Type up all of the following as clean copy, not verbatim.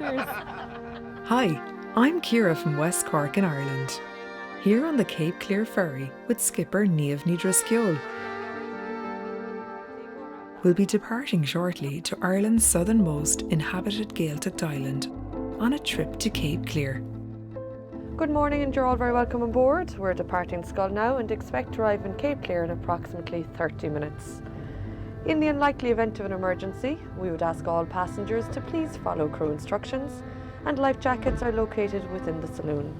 Cheers. Hi, I'm Ciara from West Cork in Ireland, here on the Cape Clear Ferry with skipper Niamh ní Schull. We'll be departing shortly to Ireland's southernmost inhabited Gaeltacht island on a trip to Cape Clear. Good morning and you're all very welcome on board. We're departing Schull now and expect to arrive in Cape Clear in approximately 30 minutes. In the unlikely event of an emergency, we would ask all passengers to please follow crew instructions, and life jackets are located within the saloon.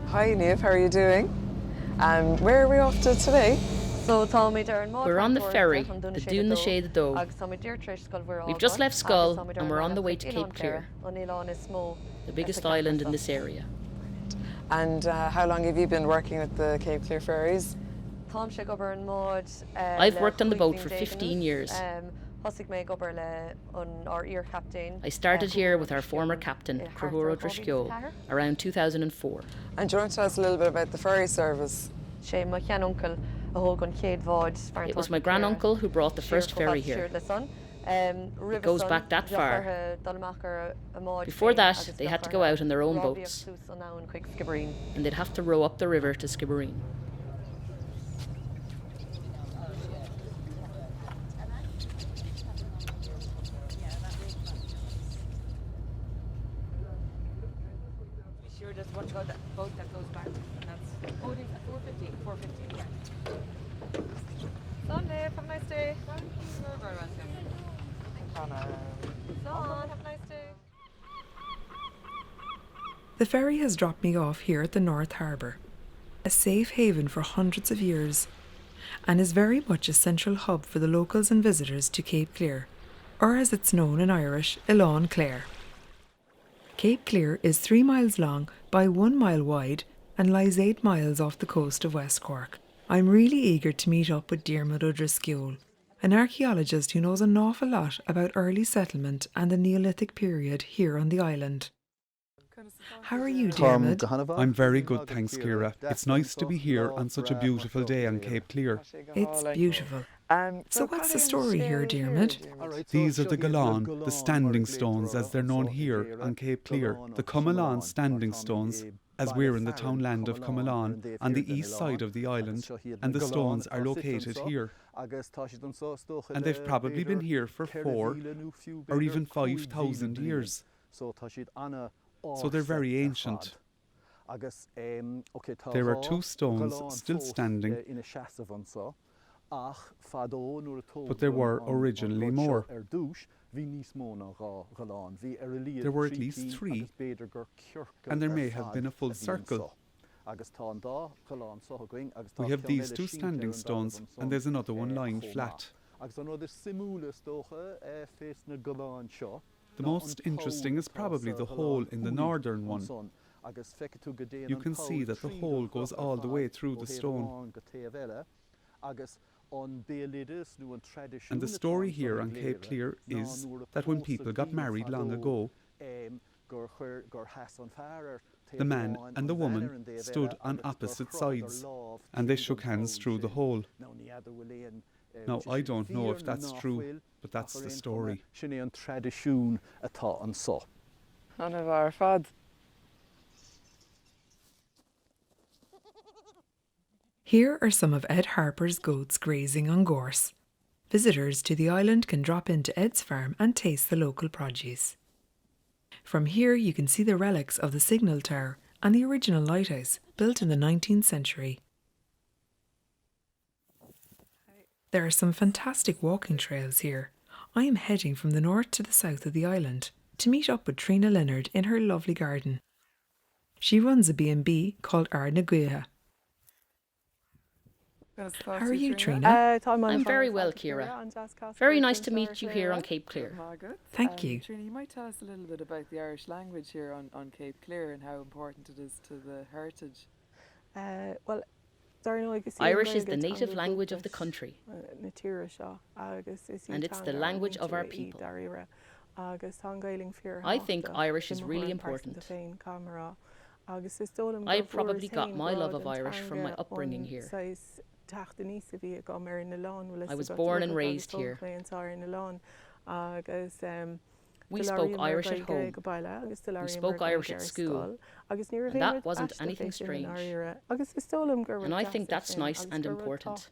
Hi Niamh, how are you doing? Where are we off to today? We're on the ferry, the Dún na Séad Dó. We've just left Schull and we're on the way to Cape Clear, the biggest island in this area. And how long have you been working with the Cape Clear Ferries? I've worked on the boat for 15 years. I started here with our former captain, Schull, around 2004. And do you want to tell us a little bit about the ferry service? It was my granduncle who brought the first ferry here. It goes back that far. Before that, they had to go out on their own boats, and they'd have to row up the river to Skibbereen. There's one boat that goes back, and that's 4:15, yeah. Sunday, have a nice day. Thank you. You're very welcome. Have a nice day. The ferry has dropped me off here at the North Harbour, a safe haven for hundreds of years, and is very much a central hub for the locals and visitors to Cape Clear, or as it's known in Irish, Ileán Clare. Cape Clear is 3 miles long by 1 mile wide and lies 8 miles off the coast of West Cork. I'm really eager to meet up with Diarmuid O'Driscoll, an archaeologist who knows an awful lot about early settlement and the Neolithic period here on the island. How are you, Diarmuid? I'm very good, thanks, Ciara. It's nice to be here on such a beautiful day on Cape Clear. It's beautiful. So what's the story here, Diarmuid? These are the Gaelán, the standing stones as they're known here on Cape Clear. The Cumulán standing stones, as we're in the townland of Cumulán on the east side of the island, and the stones are located here. And they've probably been here for 4 or even 5,000 years. So they're very ancient. There are 2 stones still standing, but there were originally more. There were at least 3, and there may have been a full circle. We have these 2 standing stones, and there's another one lying flat. The most interesting is probably the hole in the northern one. You can see that the hole goes all the way through the stone. And the story here on Cape Clear is that when people got married long ago, the man and the woman stood on opposite sides and they shook hands through the hole. Now, I don't know if that's true, but that's the story. Here are some of Ed Harper's goats grazing on gorse. Visitors to the island can drop into Ed's farm and taste the local produce. From here you can see the relics of the signal tower and the original lighthouse, built in the 19th century. There are some fantastic walking trails here. I am heading from the north to the south of the island to meet up with Trina Leonard in her lovely garden. She runs a B&B called Ard na Gaotha. How are you, Trina? I'm very well, Ciara. Very nice to meet you here on Cape Clear. Thank you. Trina, you might tell us a little bit about the Irish language here on Cape Clear and how important it is to the heritage. Irish is the native language of the country, and it's the language of our people. I think Irish is really important. I probably got my love of Irish from my upbringing here. I was born and raised here. We spoke Irish at home. We spoke Irish at school. And that wasn't anything strange. And I think that's nice and important,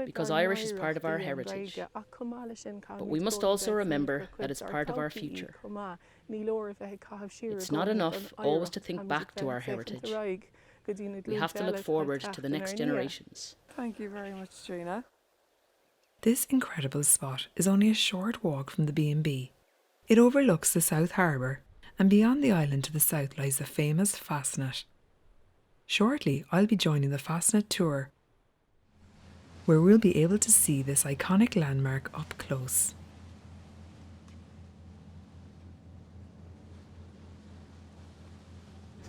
because Irish is part of our heritage. But we must also remember that it's part of our future. It's not enough always to think back to our heritage. We have to look forward to the next generations. Thank you very much, Trina. This incredible spot is only a short walk from the B&B. It overlooks the South Harbour, and beyond the island to the south lies the famous Fastnet. Shortly, I'll be joining the Fastnet tour, where we'll be able to see this iconic landmark up close.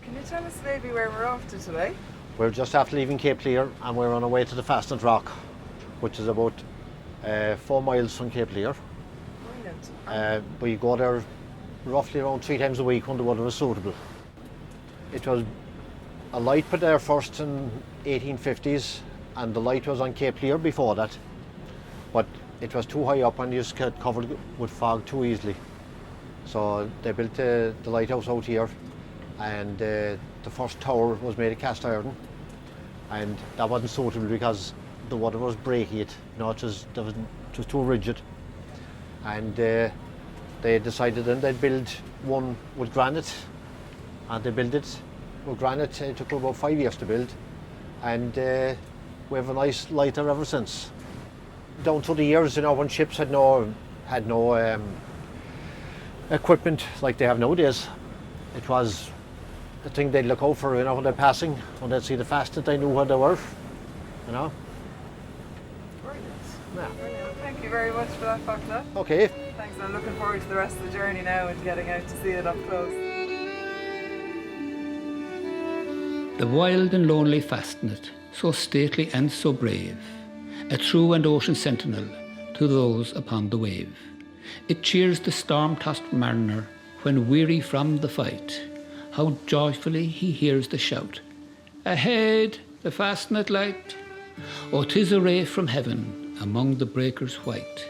Can you tell us maybe where we're off to today? We're just after leaving Cape Clear and we're on our way to the Fastnet Rock, which is about 4 miles from Cape Clear. Brilliant. We go there roughly around 3 times a week when the weather is suitable. It was a light put there first in 1850s, and the light was on Cape Clear before that, but it was too high up and you just get covered with fog too easily. So they built the lighthouse out here, and the first tower was made of cast iron, and that wasn't suitable because the water was breaking it. You know, it was too rigid, and they decided then they'd build one with granite, and they built it with granite. It took about 5 years to build, and we have a nice lighter ever since. Down through the years, you know, when ships had no equipment like they have nowadays, it was the thing they'd look out for, you know, when they're passing, when they'd see the Fastnet, they knew where they were, you know. Yeah. Brilliant. Thank you very much for that, Fastnet. Okay. Thanks, I'm looking forward to the rest of the journey now and getting out to see it up close. The wild and lonely Fastnet, so stately and so brave, a true and ocean sentinel to those upon the wave. It cheers the storm-tossed mariner when weary from the fight. How joyfully he hears the shout, "Ahead, the Fastnet Light!" Oh, 'tis a ray from heaven among the breakers white.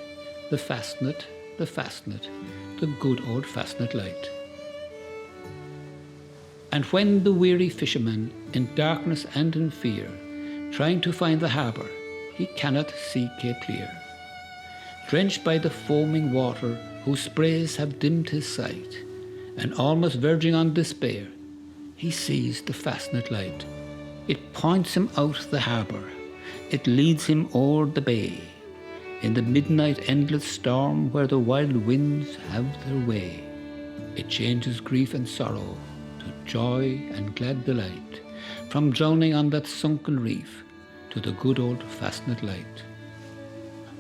The Fastnet, the good old Fastnet Light. And when the weary fisherman, in darkness and in fear, trying to find the harbour, he cannot see Cape Clear. Drenched by the foaming water, whose sprays have dimmed his sight, and almost verging on despair, he sees the Fastnet Light. It points him out the harbour, it leads him o'er the bay, in the midnight endless storm where the wild winds have their way. It changes grief and sorrow to joy and glad delight, from drowning on that sunken reef to the good old Fastnet Light.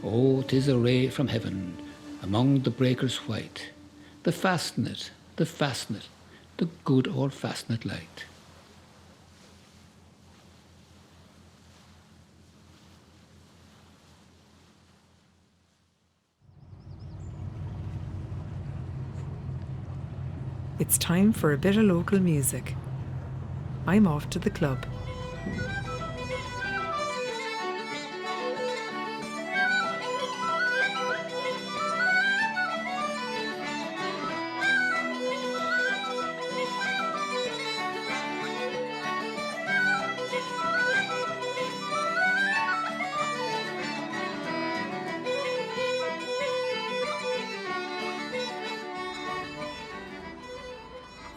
Oh, 'tis a ray from heaven among the breakers white. The Fastnet, the good old Fastnet Light. It's time for a bit of local music. I'm off to the club.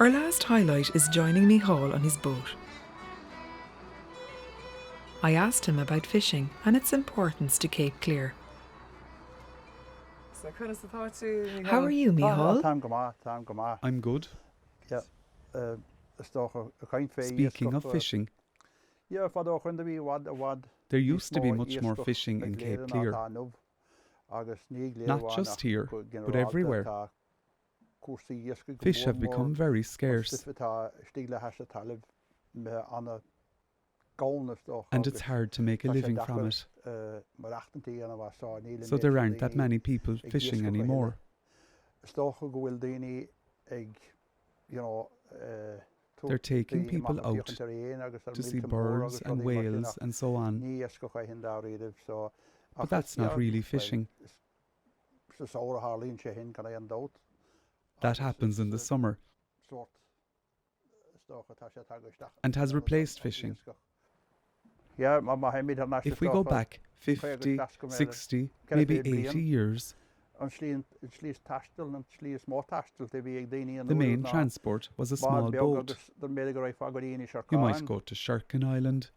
Our last highlight is joining Micheál on his boat. I asked him about fishing and its importance to Cape Clear. How are you, Micheál? I'm good. Speaking of fishing, there used to be much more fishing in Cape Clear. Not just here, but everywhere. Fish have become very scarce, and it's hard to make a living from it. So there aren't that many people fishing anymore. They're taking people out to see birds and whales and so on. But that's not really fishing. That happens in the summer and has replaced fishing. If we go back 50, 60, maybe 80 years, the main transport was a small boat. You might go to Sherkin Island,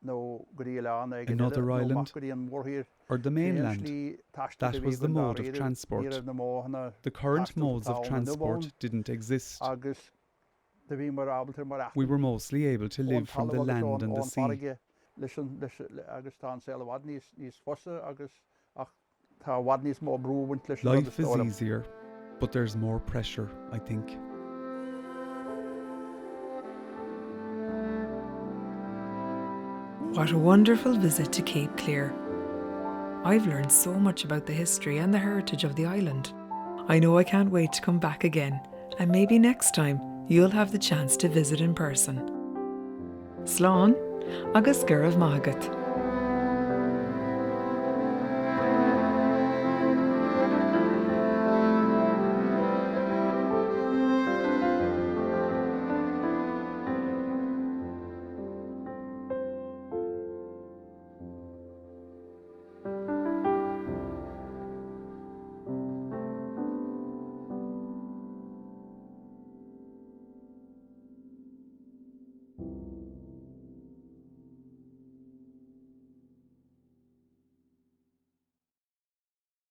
another island, or the mainland. That was the mode of transport. The current modes of transport didn't exist. We were mostly able to live from the land and the sea. Life is easier, but there's more pressure, I think. What a wonderful visit to Cape Clear. I've learned so much about the history and the heritage of the island. I know I can't wait to come back again, and maybe next time you'll have the chance to visit in person. Slán, agus gurabh magat.